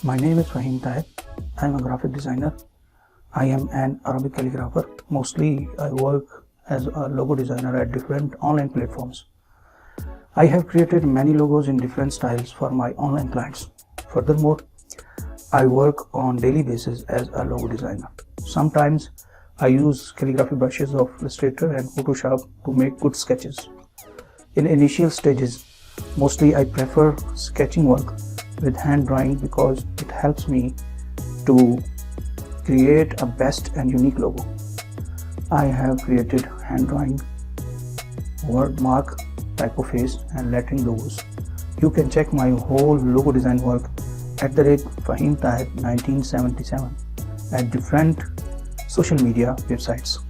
My name is Fahimtahir. I am a graphic designer. I am an Arabic calligrapher. Mostly I work as a logo designer at different online platforms. I have created many logos in different styles for my online clients. Furthermore, I work on daily basis as a logo designer. Sometimes I use calligraphy brushes of Illustrator and Photoshop to make good sketches. In initial stages, mostly I prefer sketching work with hand drawing because it helps me to create a best and unique logo. I have created hand drawing, word mark, typeface and lettering logos. You can check my whole logo design work at @fahimtahir1977 at different social media websites.